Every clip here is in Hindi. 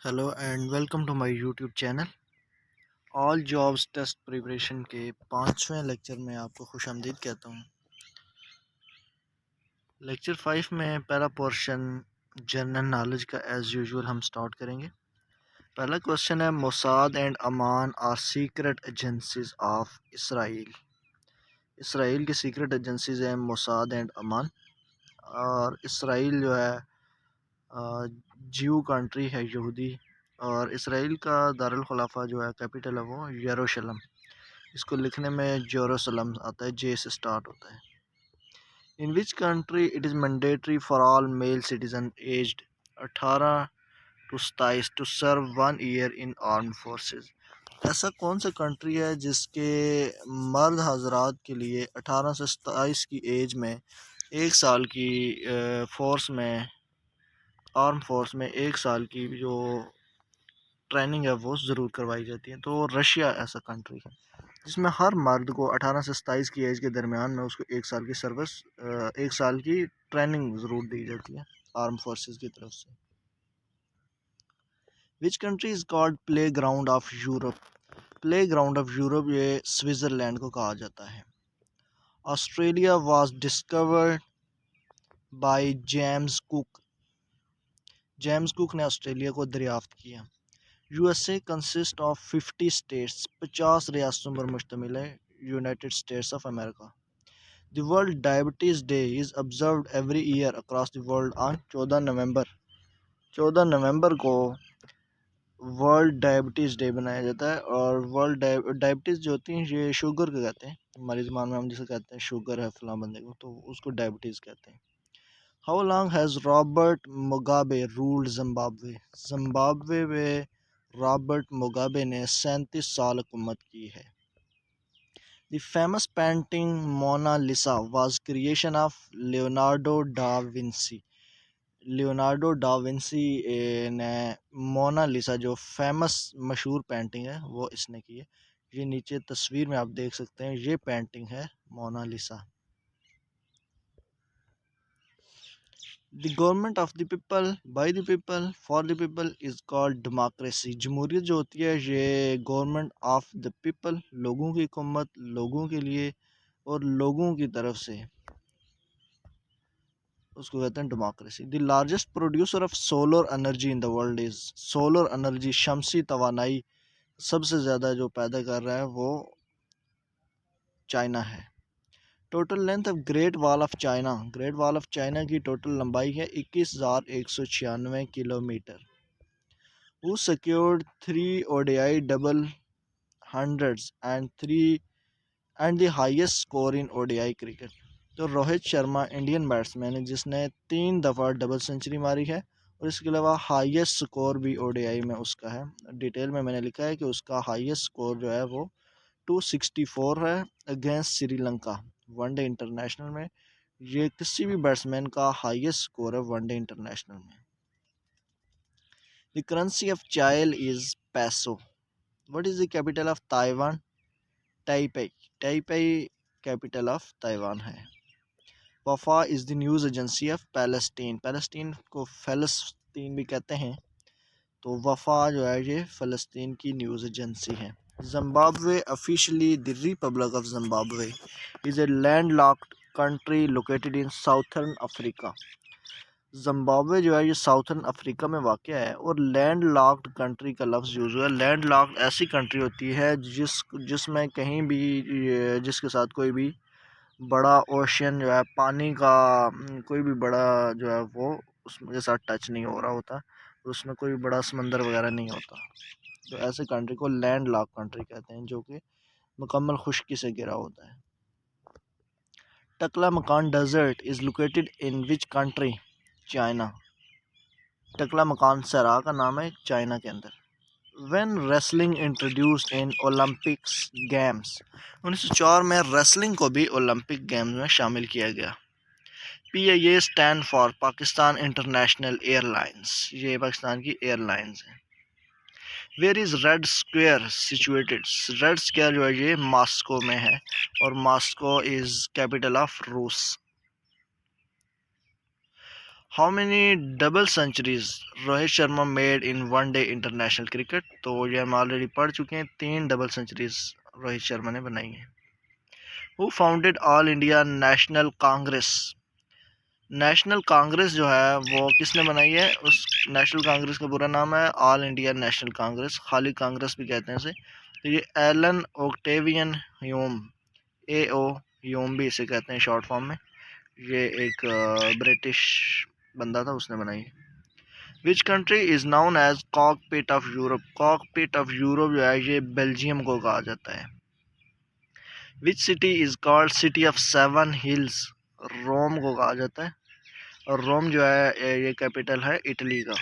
Hello and welcome to my YouTube channel. All jobs test preparation के 5वें लेक्चर में आपको खुशामदीद कहता हूँ। लेक्चर 5 में पहला पोर्शन जनरल नॉलेज का एज़ यूजुअल हम स्टार्ट करेंगे। पहला क्वेश्चन है, Mossad and Aman are secret agencies of Israel. Israel की सीक्रेट एजेंसीज हैं मोसाद एंड अमान। और इसराइल जो है जीव कंट्री है, यहूदी। और इसराइल का दारुल खिलाफा जो है, कैपिटल है वो यरूशलेम। इसको लिखने में जेरूसलम आता है, जे से स्टार्ट होता है। In which country it is mandatory for all male citizen aged 18 to 27 to serve 1 year in armed forces. ऐसा कौन सा कंट्री है जिसके मर्द हजरात के लिए 18 से 27 की एज में 1 साल की फोर्स में, आर्म फोर्स में 1 साल की जो ट्रेनिंग है वो ज़रूर करवाई जाती है। तो रशिया ऐसा कंट्री है जिसमें हर मर्द को 18 से 27 की एज के दरमियान में उसको 1 साल की सर्विस, 1 साल की ट्रेनिंग ज़रूर दी जाती है आर्म फोर्सेस की तरफ से। Which country is called play ground of Europe. Play ground of Europe ये स्विट्ज़रलैंड को कहा जाता है। Australia was discovered by James cook. James cook ने ऑस्ट्रेलिया को दरियाफ्त किया। USA consist of 50 states. 50 रियासतों पर मुश्तमिल है United States of America. The world diabetes day is observed every year across the world on 14 नवंबर। 14 नवंबर को वर्ल्ड डायबिटीज़ डे बनाया जाता है। और वर्ल्ड डायबिटीज़ जो होती है ये शुगर को कहते हैं। हमारी ज़बान में हम जिसे कहते हैं शुगर है फलां बंदे को, तो उसको डायबिटीज़ कहते हैं। How long has Robert Mugabe ruled Zimbabwe. Zimbabwe में रॉबर्ट मुगाबे ने 37 साल हुकूमत की है। The famous painting Mona Lisa was creation of Leonardo da Vinci. Leonardo da Vinci ने मोना लिसा जो फेमस मशहूर पेंटिंग है वो इसने की है। ये नीचे तस्वीर में आप देख सकते हैं, ये पेंटिंग है Mona Lisa. The government of the people by the people for the people is called democracy. जमहूरियत जो होती है ये गवर्नमेंट ऑफ द पीपल, लोगों की हुकूमत, लोगों के लिए और लोगों की तरफ से, उसको कहते हैं democracy. The largest producer of solar energy in the world is. Solar energy, शमसी तवानाई सबसे ज़्यादा जो पैदा कर रहा है वो चाइना है। Total length of great wall of China. Great wall of China की टोटल लंबाई है 21,196 kilometre. Who secured 3 ODI double hundreds and the highest score in ODI cricket। तो रोहित शर्मा इंडियन बैट्समैन है जिसने 3 दफ़ा डबल सेंचुरी मारी है और इसके अलावा हाईएस्ट स्कोर भी ओडीआई में उसका है। डिटेल में मैंने लिखा है कि उसका हाईएस्ट स्कोर जो है वो 264 है अगेंस्ट श्रीलंका वनडे इंटरनेशनल में। ये किसी भी बैट्समैन का हाईएस्ट स्कोर है वनडे इंटरनेशनल में। द करेंसी ऑफ चाइल इज़ पैसो। What is the capital of Taiwan? Taipei। Taipei capital of Taiwan है। वफा is the news agency of Palestine. Palestine को फ़लस्तीन भी कहते हैं, तो वफा जो है ये फ़लस्तीन की न्यूज़ एजेंसी है। Zimbabwe officially the Republic of Zimbabwe is a landlocked country located in southern Africa. Zimbabwe जो है ये साउथर्न अफ्रीका में वाक़ है। और लैंड लॉक्ड कंट्री का लफ्ज़ यूज़ हुआ है। लैंड लॉक्ड ऐसी कंट्री होती है जिसमें कहीं भी जिसके साथ कोई भी बड़ा ओशन जो है, पानी का कोई भी बड़ा जो है वो उसके साथ टच नहीं हो रहा होता, उसमें कोई बड़ा समंदर वगैरह नहीं होता। तो ऐसे कंट्री को लैंड लॉक कंट्री कहते हैं जो कि मुकम्मल खुश्की से घिरा होता है। Taklamakan desert is located in which country? China. Taklamakan सरा का नाम है चाइना के अंदर। When wrestling introduced in Olympics Games, 1904 में रेसलिंग को भी ओलंपिक गेम्स में शामिल किया गया। PIA stand for Pakistan international airlines. ये पाकिस्तान की एयरलाइंस है। Where is red square situated. Red square जो है ये मॉस्को में है और मॉस्को इज़ कैपिटल ऑफ रूस। How many double centuries Rohit Sharma made in one day international cricket? तो ये हम ऑलरेडी पढ़ चुके हैं, 3 डबल सेंचुरीज रोहित शर्मा ने बनाई हैं। Who founded all India national Congress? National Congress जो है वो किसने बनाई है? उस नेशनल कांग्रेस का पूरा नाम है ऑल इंडिया नेशनल कांग्रेस, खाली कांग्रेस भी कहते हैं इसे। तो ये एलन ओक्टेवियन ह्यूम, ए ओ ह्यूम भी इसे कहते हैं शॉर्ट फॉर्म में, ये एक ब्रिटिश बंदा था, उसने बनाई। Which country is known as cockpit of Europe? Cockpit of Europe जो है ये बेल्जियम को कहा जाता है। Which city is called city of 7 hills? Rome को कहा जाता है, और रोम जो है ये कैपिटल है इटली का।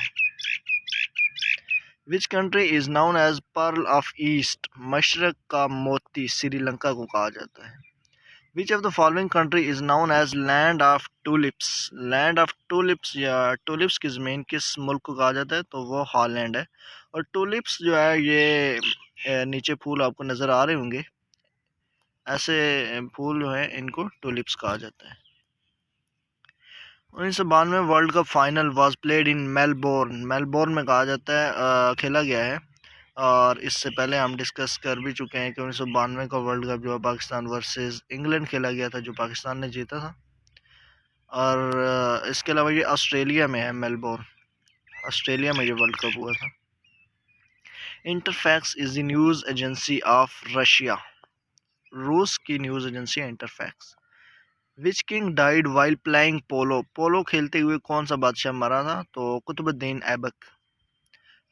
Which country is known as pearl of east? मशरक का मोती श्रीलंका को कहा जाता है। Which of the following country is known as land of tulips? Land of tulips या टूलिप्स की ज़मीन किस मुल्क को कहा जाता है? तो वो हॉलैंड है। और टूलिप्स जो है ये नीचे फूल आपको नज़र आ रहे होंगे, ऐसे फूल जो है इनको टूलिप्स कहा जाता है। 1992 world cup final was played in Melbourne, Melbourne में कहा जाता है खेला गया है। और इससे पहले हम डिस्कस कर भी चुके हैं कि 1992 का वर्ल्ड कप जो है पाकिस्तान वर्सेस इंग्लैंड खेला गया था, जो पाकिस्तान ने जीता था। और इसके अलावा ये ऑस्ट्रेलिया में है, मेलबोर्न ऑस्ट्रेलिया में ये वर्ल्ड कप हुआ था। Interfax is the news agency of Russia, रूस की न्यूज़ एजेंसी है Interfax. Which king died while playing polo? Polo खेलते हुए कौन सा बादशाह मरा था? तो Qutubuddin Aibak.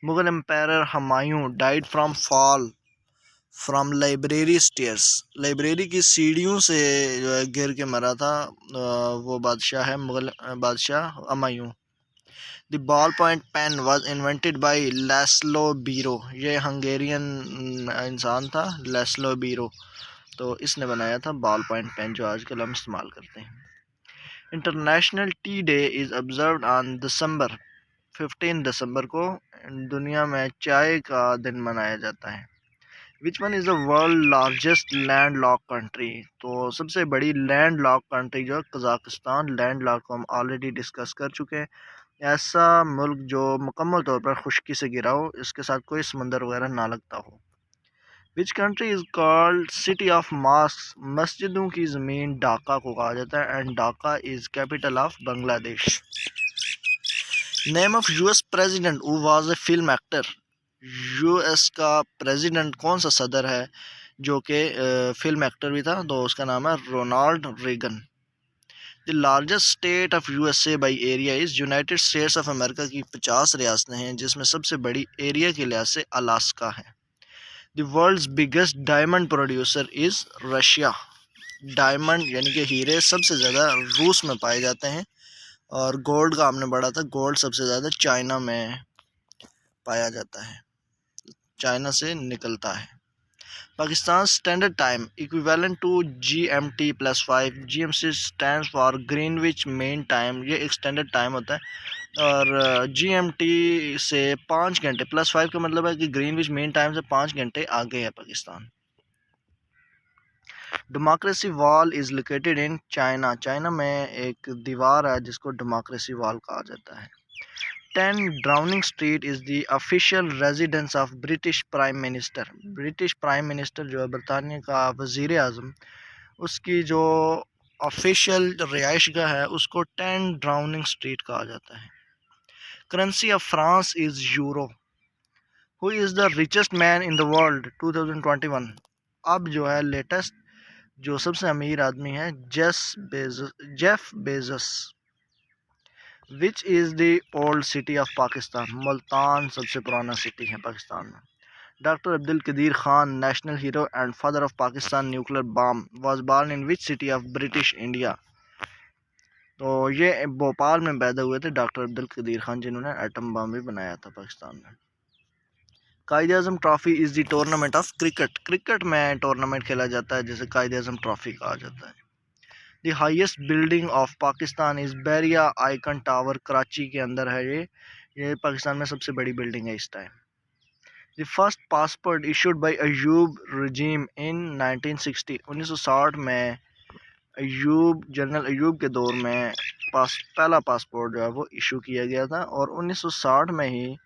Mughal empire Humayun died from fall from library stairs, library की सीढ़ियों से जो है गिर के मरा था, वो बादशाह है मुगल बादशाह Humayun. The ball point pen was invented by Laszlo Biro, ये हंगेरियन इंसान था लैस्लो बीरो, तो इसने बनाया था बॉल पॉइंट पेन जो आजकल हम इस्तेमाल करते हैं। International T day is observed on December 15 दिसंबर को दुनिया में चाय का दिन मनाया जाता है। Which one is the world largest land lock country? तो सबसे बड़ी लैंड लॉक कंट्री जो है कज़ाकिस्तान। लैंड लॉक को हम ऑलरेडी डिस्कस कर चुके हैं, ऐसा मुल्क जो मुकम्मल तौर पर खुश्की से घिरा हो, इसके साथ कोई समंदर वगैरह ना लगता हो। Which country is called city of mask? मस्जिदों की ज़मीन ढाका को कहा जाता है, and Dhaka is capital of Bangladesh. Name of US president who was a film actor? US का प्रेसिडेंट कौन सा सदर है जो कि फिल्म एक्टर भी था? तो उसका नाम है Ronald Reagan. The largest state of USA by area is? United States of America की 50 रियासतें हैं, जिसमें सबसे बड़ी एरिया के लिहाज से अलास्का है। The world's biggest diamond producer is? Russia. Diamond यानी कि हीरे सबसे ज़्यादा रूस में पाए जाते हैं, और गोल्ड का हमने पढ़ा था, गोल्ड सबसे ज़्यादा चाइना में पाया जाता है, चाइना से निकलता है। Pakistan standard time equivalent to GMT+5, GMT stands for Greenwich mean time, ये एक स्टैंडर्ड टाइम होता है। और GMT से 5 घंटे, +5 का मतलब है कि ग्रीनविच मेन टाइम से 5 घंटे आगे है Pakistan. Democracy wall is located in China, China में एक दीवार है जिसको डेमोक्रेसी वॉल कहा जाता है। 10 Downing street is the official residence of British prime minister, British prime minister जो है बरतानिया का वज़ीर आज़म, उसकी जो ऑफिशियल रिहाइशगाह है उसको 10 डाउनिंग स्ट्रीट कहा जाता है। Currency of France is euro. Who is the richest man in the world 2021? अब जो है लेटेस्ट जो सबसे अमीर आदमी है Jeff Bezos. Which is the old city of Pakistan? Multan सबसे पुराना सिटी है पाकिस्तान में। Doctor Abdul Qadeer Khan, national hero and father of Pakistan nuclear bomb, was born in which city of British India? तो ये भोपाल में पैदा हुए थे डॉक्टर अब्दुल कदीर खान, जिन्होंने एटम बम भी बनाया था पाकिस्तान में। Quaid e Azam trophy is the tournament of cricket, cricket में टूर्नामेंट खेला जाता है जिसे कायद-ए-आज़म ट्रॉफी कहा जाता है। The highest building of Pakistan is Bahria icon tower, Karachi के अंदर है ये पाकिस्तान में सबसे बड़ी बिल्डिंग है इस time. The first passport issued by Ayub regime in 1960, 1960 में जनरल अयूब के दौर में पहला पासपोर्ट जो है वो इशू किया गया था, और 1960 में ही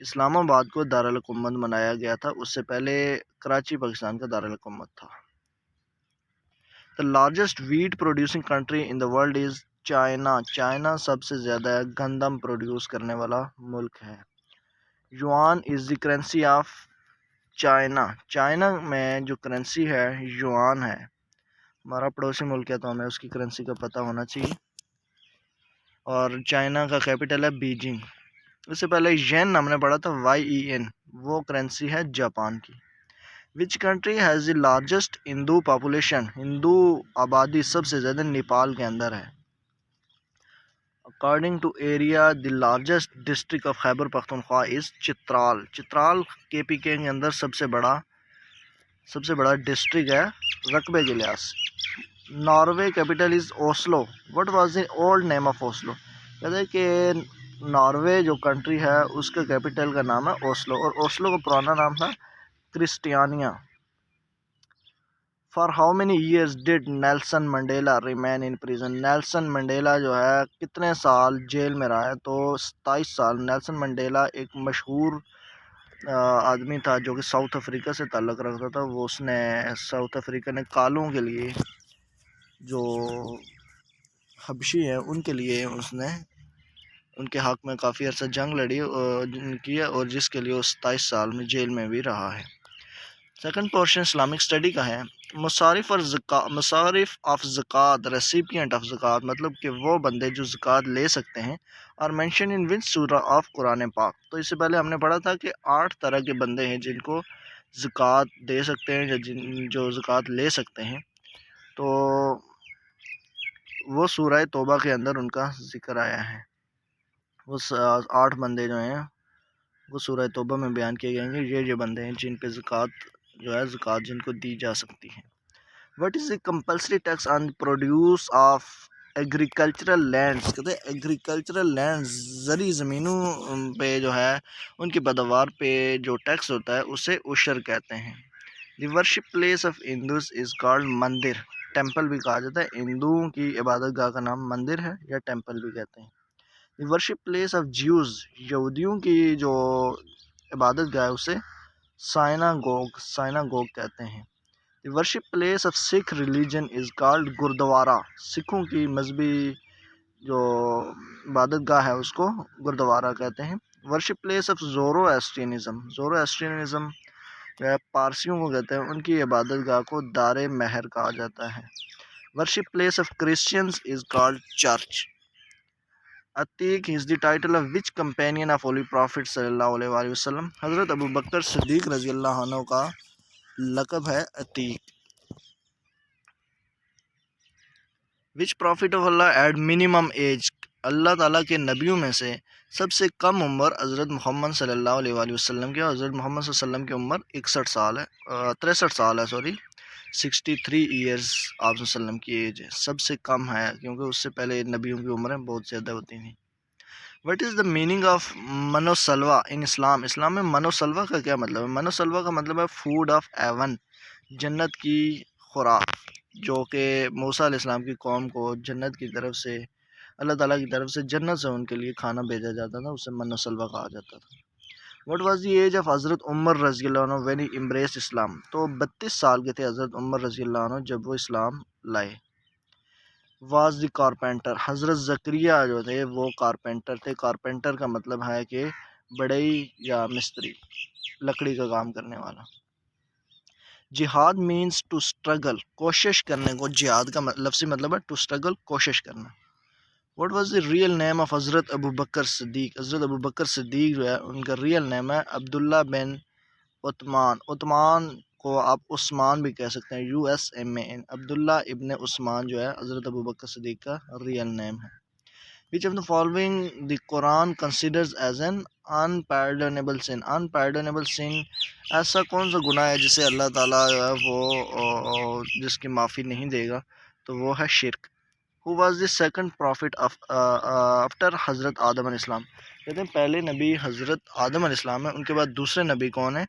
इस्लामाबाद को दारुल हुकूमत बनाया गया था। उससे पहले कराची पाकिस्तान का दारुल हुकूमत था। The largest wheat producing country in the world is China. China सबसे ज़्यादा गंदम प्रोड्यूस करने वाला मुल्क है। Yuan is the currency of China. China में जो करेंसी है युआन है। हमारा पड़ोसी मुल्क है तो हमें उसकी करेंसी का पता होना चाहिए। और चाइना का कैपिटल है बीजिंग। उससे पहले येन हमने पढ़ा था, YEN, वो करेंसी है जापान की। Which country has the largest Hindu population. हिंदू आबादी सबसे ज़्यादा नेपाल के अंदर है। According to area the largest district of Khyber Pakhtunkhwa is Chitral. Chitral KPK के अंदर सबसे बड़ा डिस्ट्रिक्ट है रकबे के लिहाज से। Norway capital is Oslo. What was the old name of Oslo. कहते हैं कि नॉर्वे जो कंट्री है उसके कैपिटल का नाम है ओस्लो, और ओस्लो का पुराना नाम था Christiania. For how many years did Nelson Mandela remain in prison. Nelson Mandela जो है कितने साल जेल में रहा है, तो 27 साल। नेल्सन मंडेला एक मशहूर आदमी था जो कि साउथ अफ्रीका से ताल्लुक़ रखता था। वो उसने साउथ अफ्रीका ने कालों के लिए, जो हबशी हैं उनके लिए, उसने उनके हक़ में काफ़ी अर्सा जंग लड़ी की है, और जिसके लिए वो 27 साल में जेल में भी रहा है। सेकंड पोर्शन इस्लामिक स्टडी का है। मुसारिफ ऑफ ज़कात, रेसिपिएंट ऑफ ज़कात, मतलब कि वो बंदे जो ज़कात ले सकते हैं, और मेंशन इन विच सूरा ऑफ कुरान पाक। तो इससे पहले हमने पढ़ा था कि 8 तरह के बंदे हैं जिनको ज़कात दे सकते हैं, या जो ज़कात ले सकते हैं। तो वो सूरह तौबा के अंदर उनका जिक्र आया है। वो 8 बंदे जो हैं वो सूरह तौबा में बयान किए गए हैं। ये बंदे हैं जिन पे ज़कात जिनको दी जा सकती है। What is the compulsory tax on produce of agricultural lands. कहते हैं एग्रीकल्चरल लैंड्स, ज़री ज़मीनों पे जो है उनकी पैदावार पे जो टैक्स होता है उसे उशर कहते हैं। The worship place of Hindus is called मंदिर। टेम्पल भी कहा जाता है। हिंदुओं की इबादत गाह का नाम मंदिर है या टेम्पल भी कहते हैं। The worship place of Jews, यहूदियों की जो इबादत गाह है उसे साइनागोग कहते हैं। The worship place of Sikh religion is called gurdwara. सिखों की मजहबी जो इबादत गाह है उसको गुरुद्वारा कहते हैं। वर्शिप प्लेस ऑफ ज़ोरोएस्ट्रियनिज़म जो है पारसियों को कहते हैं, उनकी इबादत गाह को दारे महर कहा जाता है। Worship place of Christians is called church. Atiq is the title of which companion of holy prophet सल्लल्लाहु अलैहि वसल्लम। हज़रत अबू बकर सिद्दीक़ रज़ी अल्लाह अन्हु का लक़ब है Atiq. Which prophet of Allah at minimum age. अल्लाह ताला के नबियों में से सबसे कम उम्र हज़रत मोहम्मद सल्लल्लाहु अलैहि वसल्लम की। हज़रत मोहम्मद सल्लल्लाहु अलैहि वसल्लम की उम्र 63 साल है, 63 साल है, सॉरी 63 ईयर्स आप वसल्लम की एज है। सबसे कम है क्योंकि उससे पहले नबियों की उम्रें बहुत ज़्यादा होती थी। What is the meaning of मनोसलवा इन इस्लाम। इस्लाम में मनोसलवा का क्या मतलब है। मनोसलवा का मतलब है फूड ऑफ एवन, जन्नत की खुराक, जो कि मूसा अलैहिस्सलाम की कौम को जन्नत की तरफ से, अल्लाह ताला की तरफ से जन्नत से उनके लिए खाना भेजा जाता था, उसे मनोसलवा कहा जाता था। What was the age of Hazrat Umar रज़ी अल्लाह अन्हु व्हेन ही एम्ब्रेस्ड इस्लाम। तो 32 साल के थे हज़रत उमर रज़ी अल्लाह अन्हु जब वो इस्लाम लाए। Was the carpenter. हज़रत ज़करिया जो थे वो कारपेंटर थे। कारपेंटर का मतलब है कि बढ़ई या मिस्त्री, लकड़ी का काम करने वाला। जिहाद मीन्स टू स्ट्रगल, कोशिश करने को जिहाद का लफ्ज़ी मतलब है टू स्ट्रगल, कोशिश करना। What was the real name of हज़रत अबू बकर सिद्दीक़। हज़रत अबू बकर सिद्दीक़ जो है उनका रियल नेम है अब्दुल्ला बिन उस्मान। उस्मान को आप उस्मान भी कह सकते हैं, USMAN। अब्दुल्ला इब्ने उस्मान जो है हज़रत अबू बकर सिद्दीक़ का रियल नेम है। Which of the following the Quran considers as an unpardonable sin. Unpardonable sin, ऐसा कौन सा गुनाह है जिसे अल्लाह ताला जो है वो जिसकी माफ़ी नहीं देगा, तो वो है शिर्क। Who was the second prophet after Hazrat Adam अलैहिस्सलाम। कहते हैं पहले नबी हज़रत आदम अलैहिस्सलाम है, उनके बाद दूसरे नबी कौन है,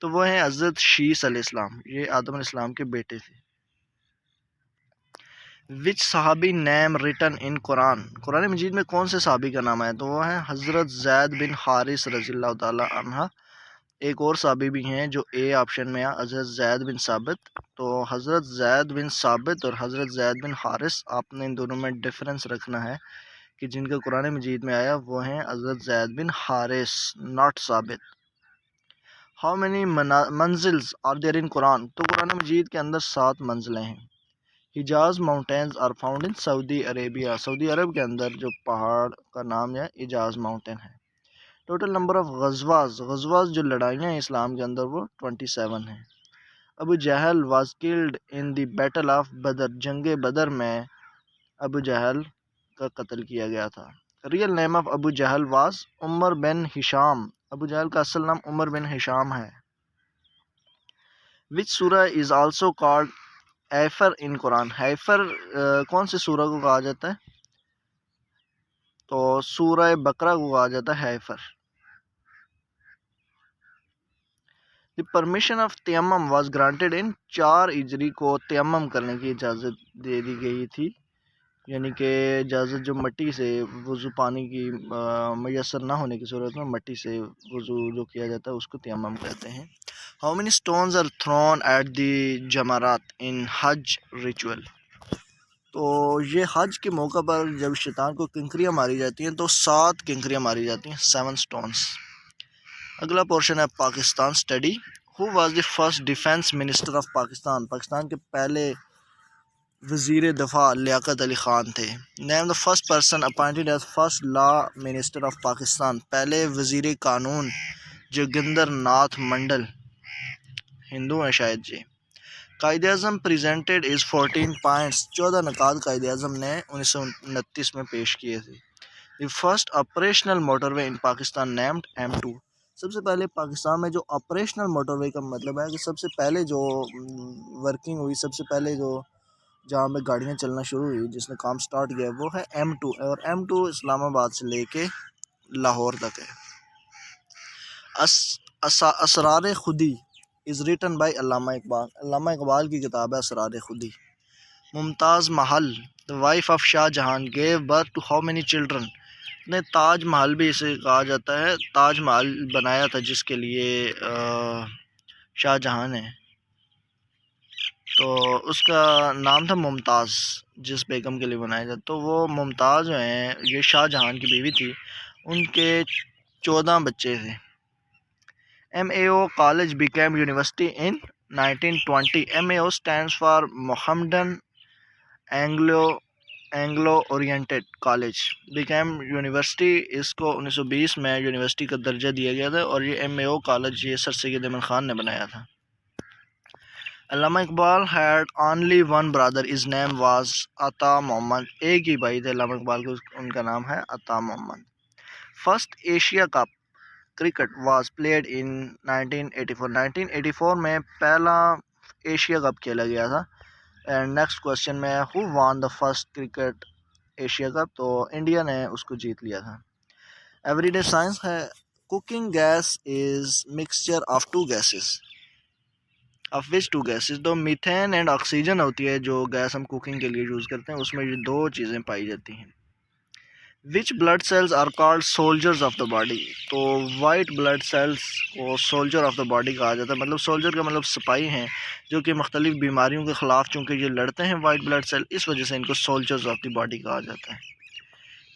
तो वो है हज़रत शीस अलैहिस्सलाम। ये आदम अलैहिस्सलाम के बेटे थे। विच सहाबी name written in Quran, Quran मजीद में कौन से सहाबी का नाम है? तो वो है हज़रत ज़ैद बिन हारिस रज़ियल्लाहु ताला अन्हा। एक और सहाबी भी हैं जो ए ऑप्शन में है, हज़रत ज़ैद बिन साबित। तो हज़रत ज़ैद बिन साबित और हज़रत ज़ैद बिन हारिस, आपने इन दोनों में डिफरेंस रखना है कि जिनका कुरान मजीद में आया वो हैं Hazrat Zaid bin Haris, not Sabit. How many manzils are there in Quran, तो कुरान मजीद के अंदर 7 मंजिलें हैं। Hijaz mountains are found in Saudi Arabia, Saudi Arab के अंदर जो पहाड़ का नाम है हिजाज माउंटेन है। टोटल नंबर ऑफ गज़वाज जो लड़ाइयाँ हैं इस्लाम के अंदर वो 27 हैं। Abu Jahl was killed in the battle of Badr, जंग बदर में अबू जहल का कत्ल किया गया था। Real name of Abu Jahl was Umar bin Hisham, Abu Jahl का असल नाम उमर बिन हिशाम है। Which surah is also called Haifar in Quran, Haifar कौन सी सूरा को कहा जाता है? तो सूरा बकरा को कहा जाता है Haifar. The permission of tayammum was granted in 4 Hijri को तयम्मुम करने की इजाज़त दे दी गई थी, यानी कि इजाज़त जो मट्टी से वज़ू पानी की मैसर ना होने की सूरत में मट्टी से वज़ू जो किया जाता है उसको तयम्मुम कहते हैं। How many stones are thrown at the Jamarat in Hajj ritual, तो ये हज के मौका पर जब शैतान को किंकरियाँ मारी जाती हैं तो 7 किंकरियाँ मारी जाती हैं, 7 स्टोन्स। अगला पोर्शन है Pakistan study. Who was the first defence minister of Pakistan, Pakistan के पहले वज़ीर दफ़ा लियाकत अली ख़ान थे। Name the first person appointed as first law minister of Pakistan, पहले वज़ीर कानून जोगिंदर नाथ मंडल, हिंदू हैं शायद जी। कायदे अज़म प्रेजेंटेड इज़ 14 पॉइंट्स, 14 नकात कायदे अज़म ने 1929 में पेश किए थे। The first operational motorway in Pakistan named M2, सबसे पहले पाकिस्तान में जो ऑपरेशनल मोटरवे का मतलब है कि सबसे पहले जो वर्किंग हुई, सबसे पहले जो जहाँ पे गाड़ियाँ चलना शुरू हुई, जिसने काम स्टार्ट किया वो है M2, और M2 इस्लामाबाद से लेके लाहौर तक है। Asrar Khudi is written by Allama Iqbal, Allama Iqbal की किताब है Asrar Khudi. Mumtaz Mahal the wife of Shahjahan gave birth to how many children, ने ताज महल भी इसे कहा जाता है, ताज महल बनाया था जिसके लिए शाहजहां ने, तो उसका नाम था मुमताज़, जिस बेगम के लिए बनाया जाता। तो वो मुमताज़ जो हैं ये शाहजहां की बीवी थी, उनके 14 बच्चे थे। MAO college became university in 1920, MAO stands for Mohammedan Anglo oriented college, became university, इसको 1920 में यूनिवर्सिटी का दर्जा दिया गया था, और ये MAO कॉलेज ये सर सैयद अहमद ख़ान ने बनाया था। Allama Iqbal had only one brother, his name was Ata Mohammad, एक ही भाई थे अल्लामा इकबाल को, उनका नाम है Ata Mohammad. First Asia cup cricket was played in 1984, 1984 में पहला एशिया कप खेला गया था। एंड नेक्स्ट क्वेश्चन में who won the first cricket Asia cup, तो इंडिया ने उसको जीत लिया था। एवरीडे साइंस है cooking gas is mixture of 2 gases, of which 2 gases, तो मीथेन एंड ऑक्सीजन होती है जो गैस हम कुकिंग के लिए यूज़ करते हैं, उसमें ये 2 चीज़ें पाई जाती हैं। Which blood cells are called soldiers of the body, तो वाइट ब्लड सेल्स को सोल्जर ऑफ द बॉडी कहा जाता है, मतलब सोल्जर का मतलब सिपाही हैं जो कि मुख्तलिफ बीमारियों के ख़िलाफ़ चूँकि ये लड़ते हैं वाइट ब्लड सेल, इस वजह से इनको सोल्जर्स ऑफ द बॉडी कहा जाता है।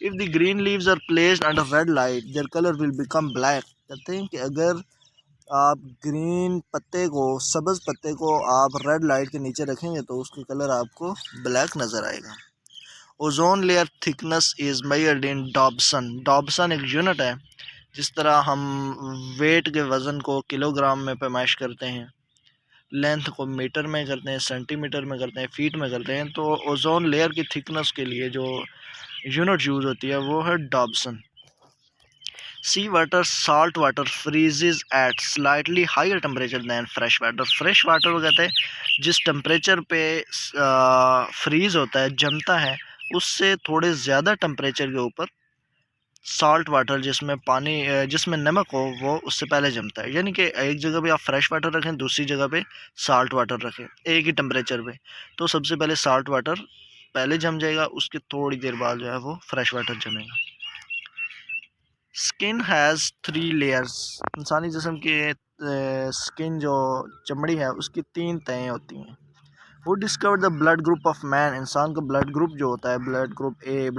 If the green leaves are placed under red light their colour will become black, कहते हैं कि अगर आप ग्रीन पत्ते को, सब्ज़ पत्ते को आप रेड लाइट के नीचे रखेंगे तो उसका कलर आपको ब्लैक नज़र आएगा। Ozone layer thickness is measured in Dobson, Dobson एक यूनिट है, जिस तरह हम वेट के वज़न को किलोग्राम में पैमाइश करते हैं, लेंथ को मीटर में करते हैं, सेंटीमीटर में करते हैं, फीट में करते हैं, तो ओजोन लेयर की थिकनेस के लिए जो यूनिट यूज़ होती है वो है Dobson. Sea water salt water freezes at slightly higher temperature than fresh water, fresh water को कहते हैं जिस टेम्परेचर पे फ्रीज़ होता है, जमता है, उससे थोड़े ज़्यादा टेम्परेचर के ऊपर साल्ट वाटर, जिसमें पानी जिसमें नमक हो, वो उससे पहले जमता है। यानी कि एक जगह पे आप फ्रेश वाटर रखें, दूसरी जगह पे साल्ट वाटर रखें एक ही टेम्परेचर पे, तो सबसे पहले साल्ट वाटर पहले जम जाएगा, उसके थोड़ी देर बाद जो है वो फ्रेश वाटर जमेगा। Skin has 3 layers. इंसानी जिस्म के स्किन जो चमड़ी है उसकी 3 तहें होती हैं। वो discover the blood group of man. इंसान का ब्लड ग्रुप जो होता है, blood group A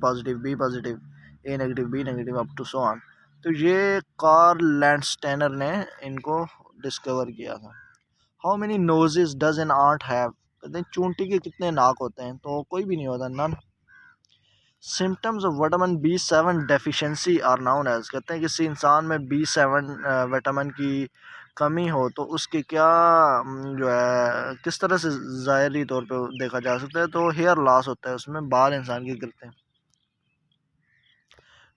positive, B positive, A negative, B negative, up to so on. तो ये कार्ल लैंडस्टेनर ने इनको डिस्कवर किया था। How many noses does an ant have. कहते हैं चूंटी के कितने नाक होते हैं, तो कोई भी नहीं होता, none. Symptoms of vitamin B7 deficiency are known as. कहते हैं किसी इंसान में B7 विटामिन की कमी हो तो उसके क्या जो है किस तरह से ज़ाहिरी तौर पे देखा जा सकता है, तो हेयर लॉस होता है, उसमें बाल इंसान के गिरते हैं।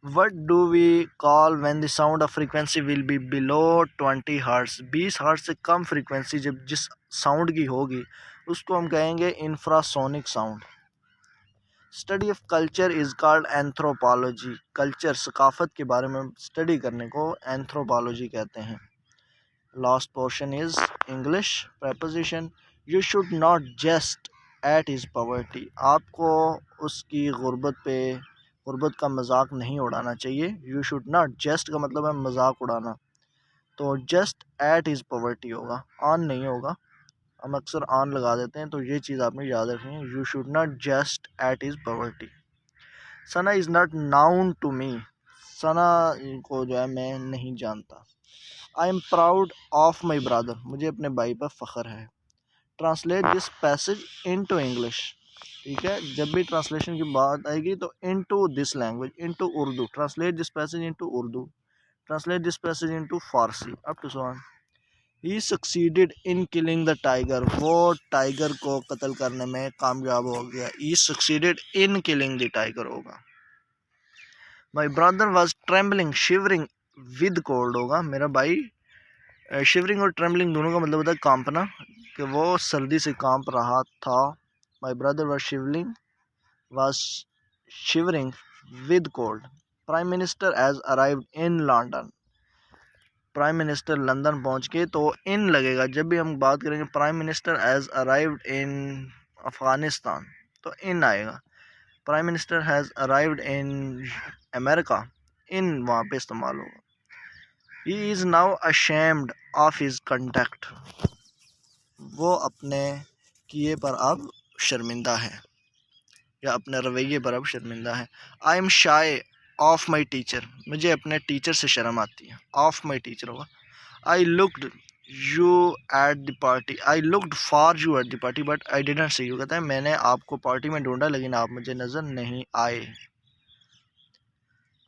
What do we call when the sound of frequency will be below 20 hertz. 20 hertz से कम फ्रीक्वेंसी जब जिस साउंड की होगी उसको हम कहेंगे infrasonic sound. Study of culture is called anthropology. Culture सकाफत के बारे में स्टडी करने को एंथ्रोपोलॉजी कहते हैं। Last portion is English preposition. You should not just at his poverty. आपको उसकी गुर्बत का मजाक नहीं उड़ाना चाहिए। यू शुड नॉट, जस्ट का मतलब है मजाक उड़ाना, तो जस्ट एट हिज पॉवर्टी होगा, ऑन नहीं होगा। हम अक्सर ऑन लगा देते हैं, तो ये चीज़ आपने याद रखनी है। You should not just at his poverty. Sana is not known to me. Sana को जो है मैं नहीं जानता। I am proud of my brother. मुझे अपने भाई पर फ़ख्र है। Translate this passage into English. ठीक है, जब भी ट्रांसलेशन की बात आएगी तो into this language, into Urdu. Translate this passage into Urdu, translate this passage into Farsi, up to so on. He succeeded in killing the tiger. वो टाइगर को कत्ल करने में कामयाब हो गया। He succeeded in killing the tiger होगा। My brother was trembling shivering with cold होगा। मेरा भाई शिवरिंग और ट्रेम्बलिंग दोनों का मतलब होता है कांपना, कि वो सर्दी से कांप रहा था। My brother was shivering with cold. Prime minister has arrived in London. Prime minister London पहुंच के, तो इन लगेगा जब भी हम बात करेंगे। Prime minister has arrived in Afghanistan, तो इन आएगा। Prime minister has arrived in America, in वहाँ पे इस्तेमाल होगा। He is now ashamed of his conduct. वो अपने किए पर अब शर्मिंदा है, या अपने रवैये पर अब शर्मिंदा है। I am shy of my teacher. मुझे अपने टीचर से शर्म आती है। ऑफ माई टीचर होगा। I looked you at the party. I looked for you at the party but I didn't see you. कहता है मैंने आपको पार्टी में ढूंढा लेकिन आप मुझे नज़र नहीं आए।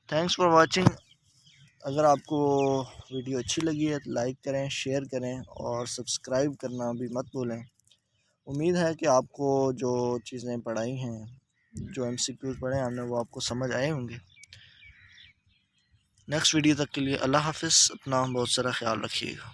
Thanks for watching. अगर आपको वीडियो अच्छी लगी है तो लाइक करें, शेयर करें और सब्सक्राइब करना भी मत भूलें। उम्मीद है कि आपको जो चीज़ें पढ़ाई हैं, जो MCQs पढ़े हमने, वो आपको समझ आए होंगे। नेक्स्ट वीडियो तक के लिए अल्लाह हाफ़िज़। अपना बहुत सारा ख्याल रखिएगा।